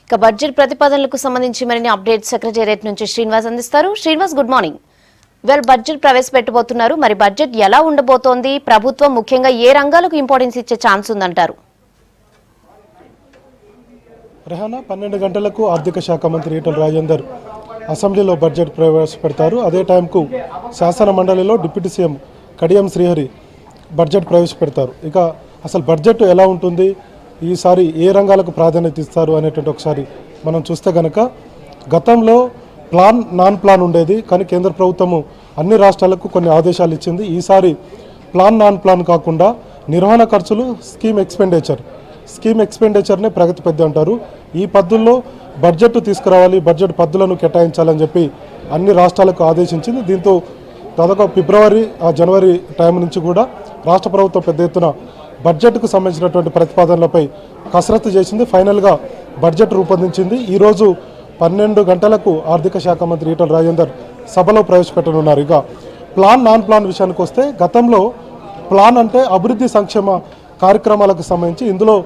ఇక బడ్జెట్ ప్రతిపాదనలకు సంబంధించి మరిన్ని అప్డేట్స్ సెక్రటేరియట్ నుంచి శ్రీనివాస్ అందిస్తారు. Srinivas, good morning. బడ్జెట్ ప్రవేశపెట్టబోతున్నారు. మరి బడ్జెట్ ఎలా ఉండబోతోంది? ప్రభుత్వం ముఖ్యంగా ఏ రంగాలకు ఇంపార్టెన్స్ ఇచ్చే ఛాన్స్ ఉందంటారు? రెహానా, 12 గంటలకు ఆర్థిక శాఖ మంత్రి ఈటల రాజేందర్ అసెంబ్లీలో బడ్జెట్ ప్రవేశపెడతారు. అదే టైంకు శాసన మండలిలో deputy CM Kadiyam Srihari budget ప్రవేశపెడతారు. ఇక అసలు బడ్జెట్ ఎలా ఉంటుంది, ఈసారి ఏ రంగాలకు ప్రాధాన్యత ఇస్తారు అనేటువంటి ఒకసారి మనం చూస్తే కనుక గతంలో ప్లాన్ నాన్ ప్లాన్ ఉండేది, కానీ కేంద్ర ప్రభుత్వము అన్ని రాష్ట్రాలకు కొన్ని ఆదేశాలు ఇచ్చింది. ఈసారి ప్లాన్ నాన్ ప్లాన్ కాకుండా నిర్వహణ ఖర్చులు స్కీమ్ ఎక్స్పెండిచర్నే ప్రగతి పద్ధతి అంటారు. ఈ పద్ధతుల్లో బడ్జెట్ తీసుకురావాలి, బడ్జెట్ పద్ధతులను కేటాయించాలని చెప్పి అన్ని రాష్ట్రాలకు ఆదేశించింది. దీంతో దాదాపు ఫిబ్రవరి జనవరి టైం నుంచి కూడా రాష్ట్ర ప్రభుత్వం పెద్ద ఎత్తున బడ్జెట్కు సంబంధించినటువంటి ప్రతిపాదనలపై కసరత్తు చేసింది. ఫైనల్గా బడ్జెట్ రూపొందించింది. ఈరోజు 12 గంటలకు ఆర్థిక శాఖ మంత్రి ఈటల రాజేందర్ సభలో ప్రవేశపెట్టనున్నారు. ఇక ప్లాన్ నాన్ ప్లాన్ విషయానికి వస్తే గతంలో ప్లాన్ అంటే అభివృద్ధి సంక్షేమ కార్యక్రమాలకు సంబంధించి ఇందులో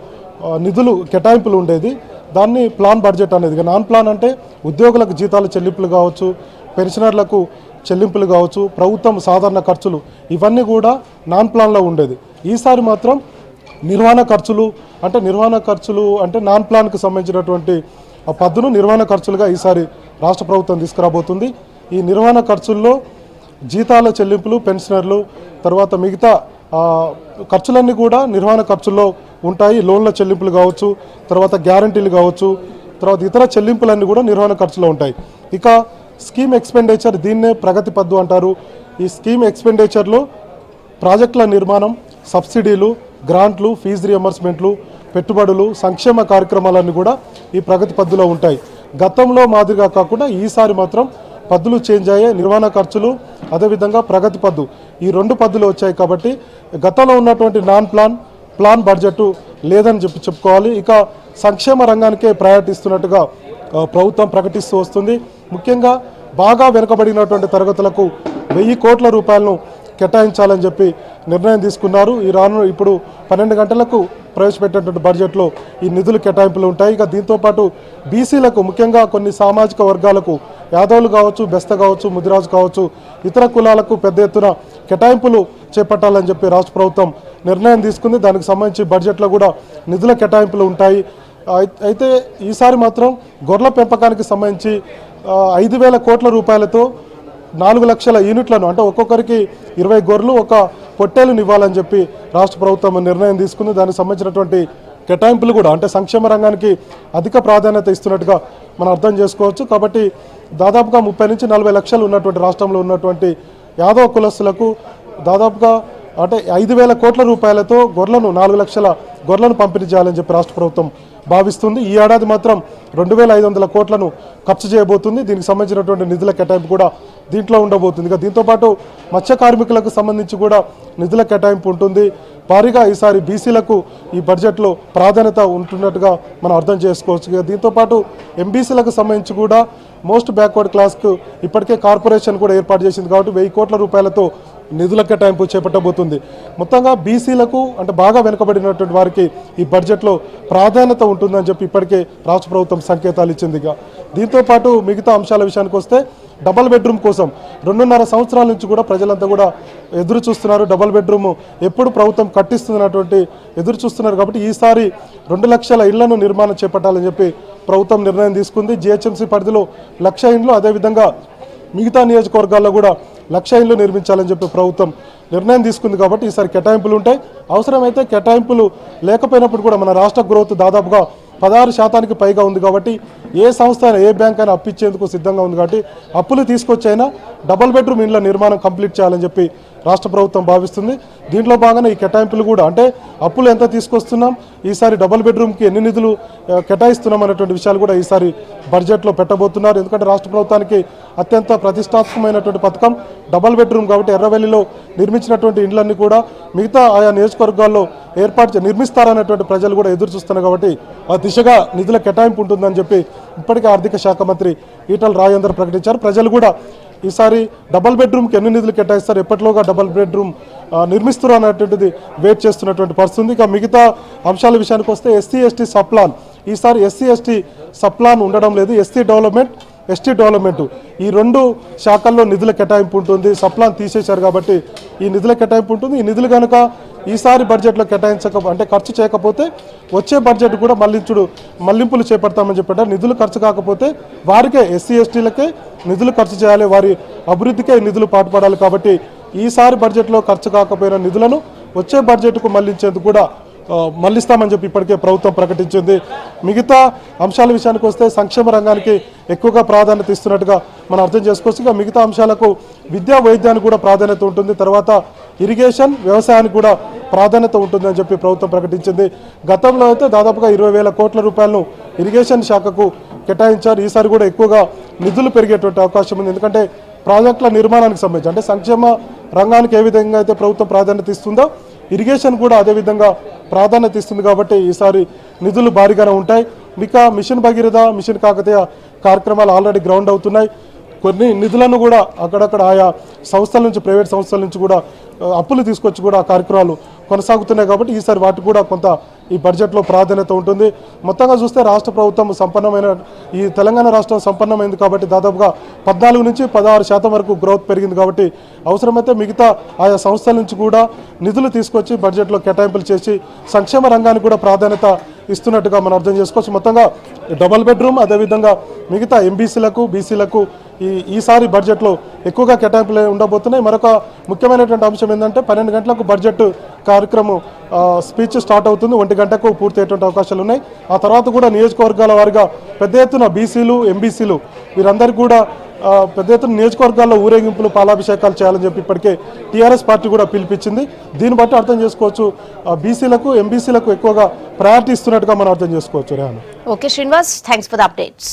నిధులు కేటాయింపులు ఉండేది, దాన్ని ప్లాన్ బడ్జెట్ అనేది. ఇక నాన్ ప్లాన్ అంటే ఉద్యోగులకు జీతాల చెల్లింపులు కావచ్చు, పెన్షనర్లకు చెల్లింపులు కావచ్చు, ప్రభుత్వం సాధారణ ఖర్చులు, ఇవన్నీ కూడా నాన్ ప్లాన్లో ఉండేది. ఈసారి మాత్రం నిర్వహణ ఖర్చులు అంటే నాన్ ప్లాన్కు సంబంధించినటువంటి ఆ పద్దును నిర్వహణ ఖర్చులుగా ఈసారి రాష్ట్ర ప్రభుత్వం తీసుకురాబోతుంది. ఈ నిర్వహణ ఖర్చుల్లో జీతాల చెల్లింపులు, పెన్షనర్లు, తర్వాత మిగతా ఖర్చులన్నీ కూడా నిర్వహణ ఖర్చుల్లో ఉంటాయి. లోన్ల చెల్లింపులు కావచ్చు, తర్వాత గ్యారంటీలు కావచ్చు, తర్వాత ఇతర చెల్లింపులన్నీ కూడా నిర్వహణ ఖర్చులో ఉంటాయి. ఇక స్కీమ్ ఎక్స్పెండిచర్, దీన్నే ప్రగతి పద్దు అంటారు. ఈ స్కీమ్ ఎక్స్పెండిచర్లో ప్రాజెక్టుల నిర్మాణం, సబ్సిడీలు, గ్రాంట్లు, ఫీజు రియంబర్స్మెంట్లు, పెట్టుబడులు, సంక్షేమ కార్యక్రమాలన్నీ కూడా ఈ ప్రగతి పద్దులో ఉంటాయి. గతంలో మాదిరిగా కాకుండా ఈసారి మాత్రం పద్దులు చేంజ్ అయ్యాయి. నిర్వహణ ఖర్చులు, అదేవిధంగా ప్రగతి పద్దు, ఈ 2 పద్దులు వచ్చాయి. కాబట్టి గతంలో ఉన్నటువంటి నాన్ ప్లాన్, ప్లాన్ బడ్జెట్ లేదని చెప్పుకోవాలి. ఇక సంక్షేమ రంగానికే ప్రయారిటీ ఇస్తున్నట్టుగా ప్రభుత్వం ప్రకటిస్తూ వస్తుంది. ముఖ్యంగా బాగా వెనుకబడినటువంటి తరగతులకు 1000 కోట్ల రూపాయలను కేటాయించాలని చెప్పి నిర్ణయం తీసుకున్నారు. ఇప్పుడు 12 గంటలకు ప్రవేశపెట్టినటువంటి బడ్జెట్లో ఈ నిధులు కేటాయింపులు ఉంటాయి. ఇక దీంతోపాటు బీసీలకు, ముఖ్యంగా కొన్ని సామాజిక వర్గాలకు, యాదవులు కావచ్చు, బెస్త కావచ్చు, ముదిరాజు కావచ్చు, ఇతర కులాలకు పెద్ద ఎత్తున కేటాయింపులు చేపట్టాలని చెప్పి రాష్ట్ర ప్రభుత్వం నిర్ణయం తీసుకుంది. దానికి సంబంధించి బడ్జెట్లో కూడా నిధుల కేటాయింపులు ఉంటాయి. అయితే ఈసారి మాత్రం గొర్రెల పెంపకానికి సంబంధించి 5,000 కోట్ల రూపాయలతో 4 లక్షల యూనిట్లను, అంటే ఒక్కొక్కరికి 20 గొర్రెలు, 1 పొట్టేలుని ఇవ్వాలని చెప్పి రాష్ట్ర ప్రభుత్వం నిర్ణయం తీసుకుంది. దానికి సంబంధించినటువంటి కేటాయింపులు కూడా అంటే సంక్షేమ రంగానికి అధిక ప్రాధాన్యత ఇస్తున్నట్టుగా మనం అర్థం చేసుకోవచ్చు. కాబట్టి దాదాపుగా 30 నుంచి 40 లక్షలు ఉన్నటువంటి రాష్ట్రంలో ఉన్నటువంటి యాదవ కులస్తులకు దాదాపుగా అంటే 5,000 కోట్ల రూపాయలతో 4 లక్షల గొర్రెలను పంపిణీ చేయాలని చెప్పి రాష్ట్ర ప్రభుత్వం భావిస్తుంది. ఈ ఏడాది మాత్రం 2,500 కోట్లను ఖర్చు చేయబోతుంది. దీనికి సంబంధించినటువంటి నిధుల కేటాయింపు కూడా దీంట్లో ఉండబోతుంది. ఇక దీంతోపాటు మత్స్య కార్మికులకు సంబంధించి కూడా నిధుల కేటాయింపు ఉంటుంది. భారీగా ఈసారి బీసీలకు ఈ బడ్జెట్లో ప్రాధాన్యత ఉంటున్నట్టుగా మనం అర్థం చేసుకోవచ్చు. ఇక దీంతోపాటు ఎంబీసీలకు సంబంధించి కూడా మోస్ట్ బ్యాక్వర్డ్ క్లాస్కు ఇప్పటికే కార్పొరేషన్ కూడా ఏర్పాటు చేసింది. కాబట్టి 1000 కోట్ల రూపాయలతో నిధుల కేటాయింపు చేపట్టబోతుంది. మొత్తంగా బీసీలకు అంటే బాగా వెనుకబడినటువంటి వారికి ఈ బడ్జెట్లో ప్రాధాన్యత ఉంటుందని చెప్పి ఇప్పటికే రాష్ట్ర ప్రభుత్వం సంకేతాలు ఇచ్చింది. దీంతోపాటు మిగతా అంశాల విషయానికి వస్తే డబల్ బెడ్రూమ్ కోసం 2.5 సంవత్సరాల నుంచి కూడా ప్రజలంతా కూడా ఎదురు చూస్తున్నారు. డబల్ బెడ్రూమ్ ఎప్పుడు ప్రభుత్వం కట్టిస్తున్నటువంటి ఎదురు చూస్తున్నారు. కాబట్టి ఈసారి 2 లక్షల ఇళ్లను నిర్మాణం చేపట్టాలని చెప్పి ప్రభుత్వం నిర్ణయం తీసుకుంది. జిహెచ్ఎంసీ పరిధిలో 1,00,000 ఇండ్లు, అదేవిధంగా మిగతా నియోజకవర్గాల్లో కూడా 1,00,000 ఇండ్లు నిర్మించాలని చెప్పి ప్రభుత్వం నిర్ణయం తీసుకుంది. కాబట్టి ఈసారి కేటాయింపులు ఉంటాయి. అవసరమైతే కేటాయింపులు లేకపోయినప్పుడు కూడా మన రాష్ట్ర గ్రోత్ దాదాపుగా 16% పైగా ఉంది. కాబట్టి ఏ సంస్థ అయినా, ఏ బ్యాంక్ అయినా అప్పిచ్చేందుకు సిద్ధంగా ఉంది. కాబట్టి అప్పులు తీసుకొచ్చైనా డబల్ బెడ్రూమ్ ఇండ్ల నిర్మాణం కంప్లీట్ చేయాలని చెప్పి రాష్ట్ర ప్రభుత్వం భావిస్తుంది. దీంట్లో భాగంగా ఈ కేటాయింపులు కూడా అంటే అప్పులు ఎంత తీసుకొస్తున్నాం, ఈసారి డబల్ బెడ్రూమ్కి ఎన్ని నిధులు కేటాయిస్తున్నాం అనేటువంటి విషయాలు కూడా ఈసారి బడ్జెట్లో పెట్టబోతున్నారు. ఎందుకంటే రాష్ట్ర ప్రభుత్వానికి అత్యంత ప్రతిష్టాత్మకమైనటువంటి పథకం డబల్ బెడ్రూమ్. కాబట్టి ఎర్రవెల్లిలో నిర్మించినటువంటి ఇండ్లన్నీ కూడా మిగతా ఆయా నియోజకవర్గాల్లో నిర్మిస్తారనేటువంటి ప్రజలు కూడా ఎదురు చూస్తున్నారు. కాబట్టి ఆ దిశగా నిధుల కేటాయింపు ఉంటుందని చెప్పి ఇప్పటికే ఆర్థిక శాఖ మంత్రి ఈటల రాజేందర్ ప్రకటించారు. ప్రజలు కూడా ఈసారి డబల్ బెడ్రూమ్కి ఎన్ని నిధులు కేటాయిస్తారు, ఎప్పటిలోగా డబల్ బెడ్రూమ్ నిర్మిస్తారు అనేటువంటిది వెయిట్ చేస్తున్నటువంటి పరిస్థితి. ఇక మిగతా అంశాల విషయానికి వస్తే ఎస్సీ ఎస్టీ సప్లాన్, ఈసారి ఎస్సీ ఎస్టీ సప్లాన్ ఉండడం లేదు. ఎస్టీ డెవలప్మెంట్, ఎస్టీ డెవలప్మెంట్ ఈ రెండు శాఖల్లో నిధుల కేటాయింపు ఉంటుంది. సప్లాన్ తీసేశారు కాబట్టి ఈ నిధుల కేటాయింపు ఉంటుంది. ఈ నిధులు కనుక ఈసారి బడ్జెట్లో అంటే ఖర్చు చేయకపోతే వచ్చే బడ్జెట్ కూడా మళ్లింపులు చేపడతామని చెప్పారు. నిధులు ఖర్చు కాకపోతే వారికే, ఎస్సీ ఎస్టీలకే నిధులు ఖర్చు చేయాలి, వారి అభివృద్ధికే నిధులు పాటుపడాలి. కాబట్టి ఈసారి బడ్జెట్లో ఖర్చు కాకపోయిన నిధులను వచ్చే బడ్జెట్కు మళ్లించేందుకు కూడా మళ్లిస్తామని చెప్పి ఇప్పటికే ప్రభుత్వం ప్రకటించింది. మిగతా అంశాల విషయానికి వస్తే సంక్షేమ రంగానికి ఎక్కువగా ప్రాధాన్యత ఇస్తున్నట్టుగా మనం అర్థం చేసుకోవచ్చు. ఇక మిగతా అంశాలకు విద్యా వైద్యానికి కూడా ప్రాధాన్యత ఉంటుంది. తర్వాత ఇరిగేషన్, వ్యవసాయానికి కూడా ప్రాధాన్యత ఉంటుందని చెప్పి ప్రభుత్వం ప్రకటించింది. గతంలో అయితే దాదాపుగా 20,000 కోట్ల రూపాయలను ఇరిగేషన్ శాఖకు కేటాయించారు. ఈసారి కూడా ఎక్కువగా నిధులు పెరిగేటువంటి అవకాశం ఉంది. ఎందుకంటే ప్రాజెక్టుల నిర్మాణానికి సంబంధించి అంటే సంక్షేమ రంగానికి ఏ విధంగా అయితే ప్రభుత్వం ప్రాధాన్యత ఇస్తుందో ఇరిగేషన్ కూడా అదేవిధంగా ప్రాధాన్యత ఇస్తుంది. కాబట్టి ఈసారి నిధులు భారీగానే ఉంటాయి. ఇక మిషన్ భగీరథ, మిషన్ కాకతీయ కార్యక్రమాలు ఆల్రెడీ గ్రౌండ్ అవుతున్నాయి. కొన్ని నిధులను కూడా అక్కడక్కడ ఆయా సంస్థల నుంచి, ప్రైవేట్ సంస్థల నుంచి కూడా అప్పులు తీసుకొచ్చి కూడా ఆ కార్యక్రమాలు కొనసాగుతున్నాయి. కాబట్టి ఈసారి వాటికి కూడా కొంత ఈ బడ్జెట్లో ప్రాధాన్యత ఉంటుంది. మొత్తంగా చూస్తే రాష్ట్ర ప్రభుత్వం సంపన్నమైన, ఈ తెలంగాణ రాష్ట్రం సంపన్నమైంది కాబట్టి దాదాపుగా 14 నుంచి 16% వరకు గ్రోత్ పెరిగింది. కాబట్టి అవసరమైతే మిగతా ఆయా సంస్థల నుంచి కూడా నిధులు తీసుకొచ్చి బడ్జెట్లో కేటాయింపులు చేసి సంక్షేమ రంగానికి కూడా ప్రాధాన్యత ఇస్తున్నట్టుగా మనం అర్థం చేసుకోవచ్చు. మొత్తంగా డబల్ బెడ్రూమ్, అదేవిధంగా మిగతా ఎంబీసీలకు, బీసీలకు ఈసారి బడ్జెట్లో ఎక్కువగా కేటాయింపులు ఉండబోతున్నాయి. మరొక ముఖ్యమైనటువంటి అంశం ఏంటంటే 12 గంటలకు బడ్జెట్ కార్యక్రమం స్పీచ్ స్టార్ట్ అవుతుంది. 1 గంటకు పూర్తయ్యేటువంటి అవకాశాలు ఉన్నాయి. ఆ తర్వాత కూడా నియోజకవర్గాల వారిగా పెద్ద ఎత్తున బీసీలు, ఎంబీసీలు వీరందరికీ కూడా పెద్ద ఎత్తున నియోజకవర్గాల్లో ఊరేగింపులు, పాలాభిషేకాలు చేయాలని చెప్పి ఇప్పటికే టీఆర్ఎస్ పార్టీ కూడా పిలిపించింది. దీన్ని బట్టి అర్థం చేసుకోవచ్చు బీసీలకు, ఎంబీసీలకు ఎక్కువగా ప్రయారిటీ ఇస్తున్నట్టుగా మనం అర్థం చేసుకోవచ్చు. Rehana. Okay Srinivas, thanks for the updates.